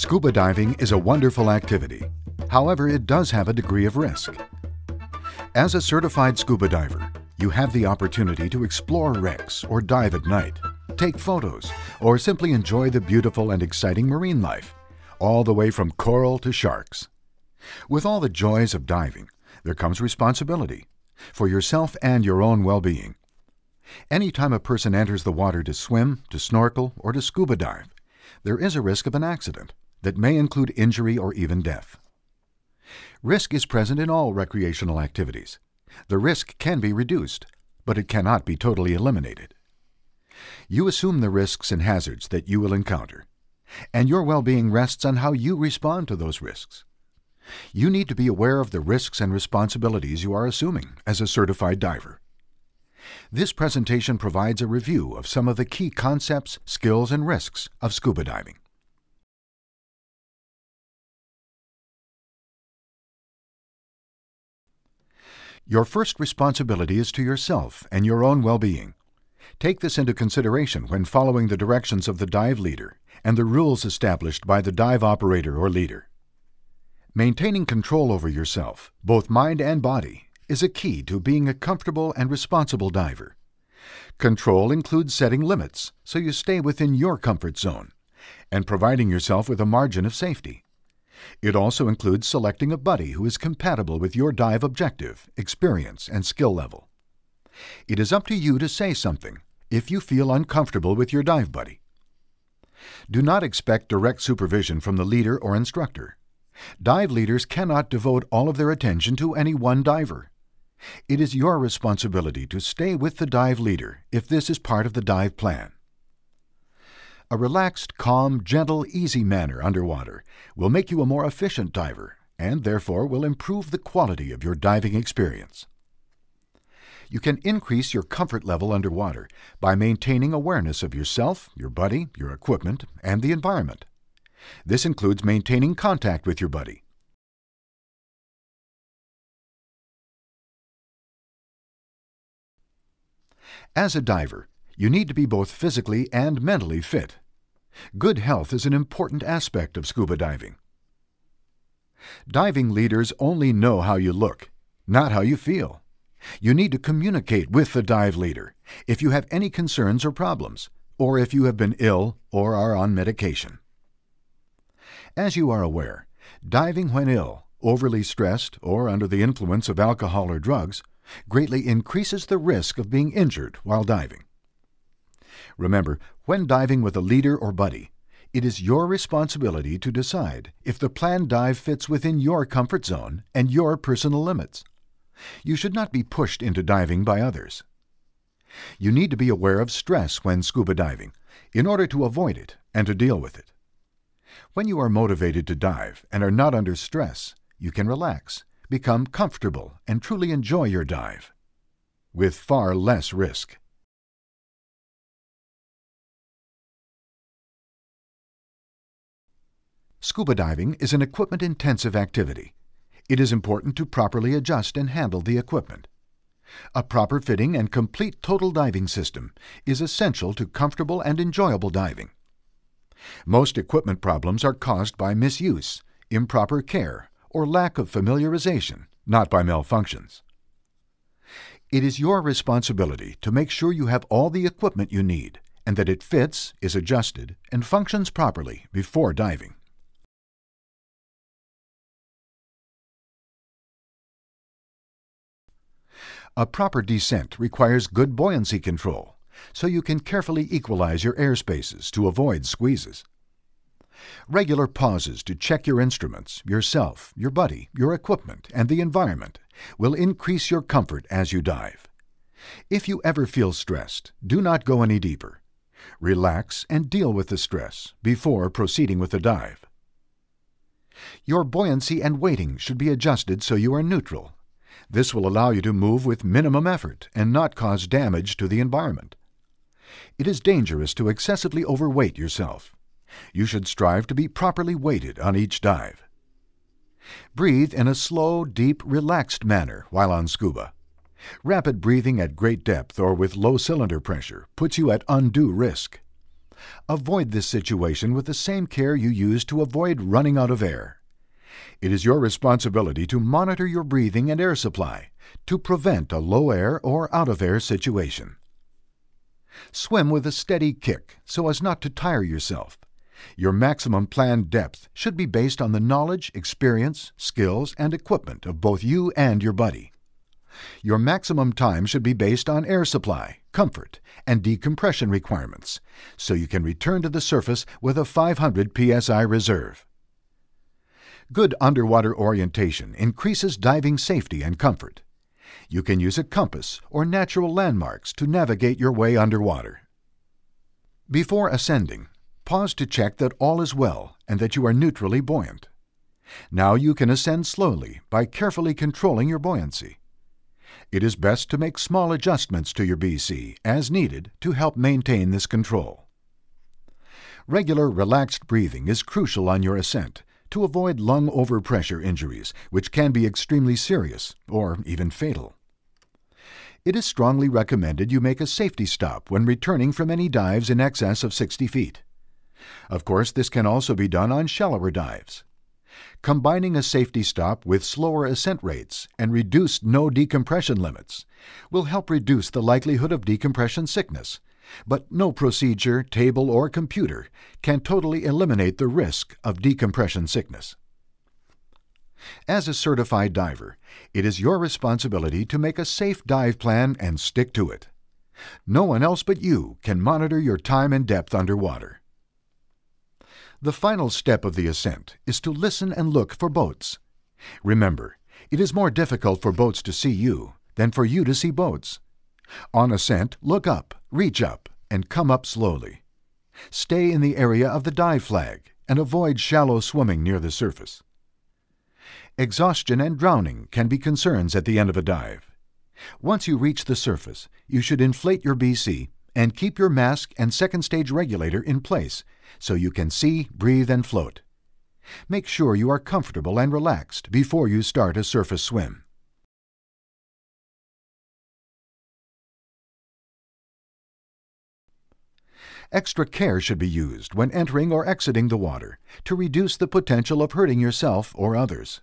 Scuba diving is a wonderful activity. However, it does have a degree of risk. As a certified scuba diver, you have the opportunity to explore wrecks or dive at night, take photos, or simply enjoy the beautiful and exciting marine life, all the way from coral to sharks. With all the joys of diving, there comes responsibility for yourself and your own well-being. Anytime a person enters the water to swim, to snorkel, or to scuba dive, there is a risk of an accident that may include injury or even death. Risk is present in all recreational activities. The risk can be reduced, but it cannot be totally eliminated. You assume the risks and hazards that you will encounter, and your well-being rests on how you respond to those risks. You need to be aware of the risks and responsibilities you are assuming as a certified diver. This presentation provides a review of some of the key concepts, skills, and risks of scuba diving. Your first responsibility is to yourself and your own well-being. Take this into consideration when following the directions of the dive leader and the rules established by the dive operator or leader. Maintaining control over yourself, both mind and body, is a key to being a comfortable and responsible diver. Control includes setting limits so you stay within your comfort zone and providing yourself with a margin of safety. It also includes selecting a buddy who is compatible with your dive objective, experience, and skill level. It is up to you to say something if you feel uncomfortable with your dive buddy. Do not expect direct supervision from the leader or instructor. Dive leaders cannot devote all of their attention to any one diver. It is your responsibility to stay with the dive leader if this is part of the dive plan. A relaxed, calm, gentle, easy manner underwater will make you a more efficient diver and therefore will improve the quality of your diving experience. You can increase your comfort level underwater by maintaining awareness of yourself, your buddy, your equipment, and the environment. This includes maintaining contact with your buddy. As a diver, you need to be both physically and mentally fit. Good health is an important aspect of scuba diving. Diving leaders only know how you look, not how you feel. You need to communicate with the dive leader if you have any concerns or problems, or if you have been ill or are on medication. As you are aware, diving when ill, overly stressed, or under the influence of alcohol or drugs greatly increases the risk of being injured while diving. Remember, when diving with a leader or buddy, it is your responsibility to decide if the planned dive fits within your comfort zone and your personal limits. You should not be pushed into diving by others. You need to be aware of stress when scuba diving in order to avoid it and to deal with it. When you are motivated to dive and are not under stress, you can relax, become comfortable, and truly enjoy your dive with far less risk. Scuba diving is an equipment-intensive activity. It is important to properly adjust and handle the equipment. A proper fitting and complete total diving system is essential to comfortable and enjoyable diving. Most equipment problems are caused by misuse, improper care, or lack of familiarization, not by malfunctions. It is your responsibility to make sure you have all the equipment you need and that it fits, is adjusted, and functions properly before diving. A proper descent requires good buoyancy control, so you can carefully equalize your airspaces to avoid squeezes. Regular pauses to check your instruments, yourself, your buddy, your equipment, and the environment will increase your comfort as you dive. If you ever feel stressed, do not go any deeper. Relax and deal with the stress before proceeding with the dive. Your buoyancy and weighting should be adjusted so you are neutral. This will allow you to move with minimum effort and not cause damage to the environment. It is dangerous to excessively overweight yourself. You should strive to be properly weighted on each dive. Breathe in a slow, deep, relaxed manner while on scuba. Rapid breathing at great depth or with low cylinder pressure puts you at undue risk. Avoid this situation with the same care you use to avoid running out of air. It is your responsibility to monitor your breathing and air supply to prevent a low air or out of air situation. Swim with a steady kick so as not to tire yourself. Your maximum planned depth should be based on the knowledge, experience, skills, and equipment of both you and your buddy. Your maximum time should be based on air supply, comfort, and decompression requirements, so you can return to the surface with a 500 psi reserve. Good underwater orientation increases diving safety and comfort. You can use a compass or natural landmarks to navigate your way underwater. Before ascending, pause to check that all is well and that you are neutrally buoyant. Now you can ascend slowly by carefully controlling your buoyancy. It is best to make small adjustments to your BC as needed to help maintain this control. Regular relaxed breathing is crucial on your ascent to avoid lung overpressure injuries, which can be extremely serious or even fatal. It is strongly recommended you make a safety stop when returning from any dives in excess of 60 feet. Of course, this can also be done on shallower dives. Combining a safety stop with slower ascent rates and reduced no decompression limits will help reduce the likelihood of decompression sickness, but no procedure, table, or computer can totally eliminate the risk of decompression sickness. As a certified diver, it is your responsibility to make a safe dive plan and stick to it. No one else but you can monitor your time and depth underwater. The final step of the ascent is to listen and look for boats. Remember, it is more difficult for boats to see you than for you to see boats. On ascent, look up, reach up, and come up slowly. Stay in the area of the dive flag and avoid shallow swimming near the surface. Exhaustion and drowning can be concerns at the end of a dive. Once you reach the surface, you should inflate your BC and keep your mask and second stage regulator in place so you can see, breathe, and float. Make sure you are comfortable and relaxed before you start a surface swim. Extra care should be used when entering or exiting the water to reduce the potential of hurting yourself or others.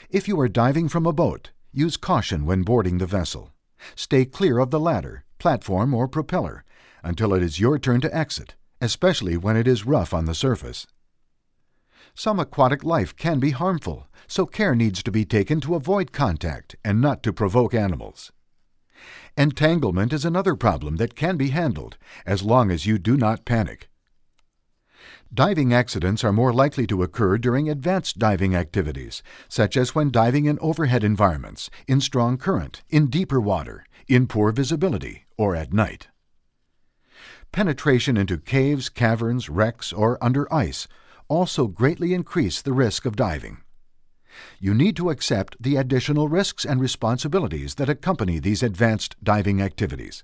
If you are diving from a boat, use caution when boarding the vessel. Stay clear of the ladder, platform, or propeller until it is your turn to exit, especially when it is rough on the surface. Some aquatic life can be harmful, so care needs to be taken to avoid contact and not to provoke animals. Entanglement is another problem that can be handled as long as you do not panic. Diving accidents are more likely to occur during advanced diving activities, such as when diving in overhead environments, in strong current, in deeper water, in poor visibility, or at night. Penetration into caves, caverns, wrecks, or under ice also greatly increase the risk of diving. You need to accept the additional risks and responsibilities that accompany these advanced diving activities,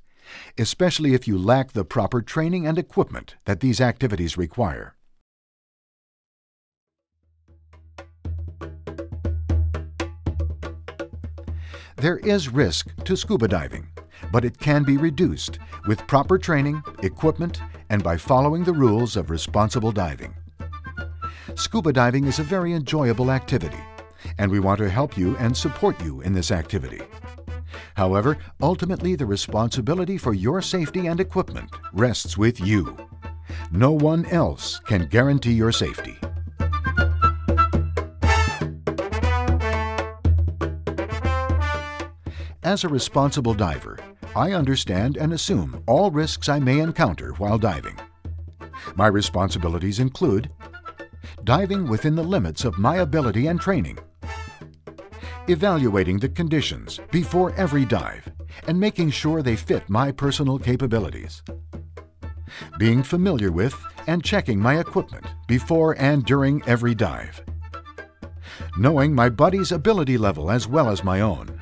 especially if you lack the proper training and equipment that these activities require. There is risk to scuba diving, but it can be reduced with proper training, equipment, and by following the rules of responsible diving. Scuba diving is a very enjoyable activity, and we want to help you and support you in this activity. However, ultimately the responsibility for your safety and equipment rests with you. No one else can guarantee your safety. As a responsible diver, I understand and assume all risks I may encounter while diving. My responsibilities include diving within the limits of my ability and training, evaluating the conditions before every dive and making sure they fit my personal capabilities, being familiar with and checking my equipment before and during every dive, knowing my buddy's ability level as well as my own,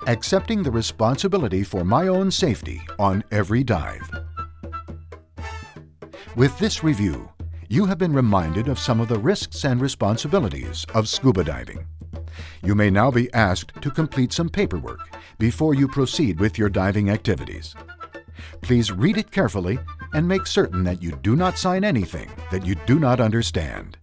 accepting the responsibility for my own safety on every dive. With this review, you have been reminded of some of the risks and responsibilities of scuba diving. You may now be asked to complete some paperwork before you proceed with your diving activities. Please read it carefully, and make certain that you do not sign anything that you do not understand.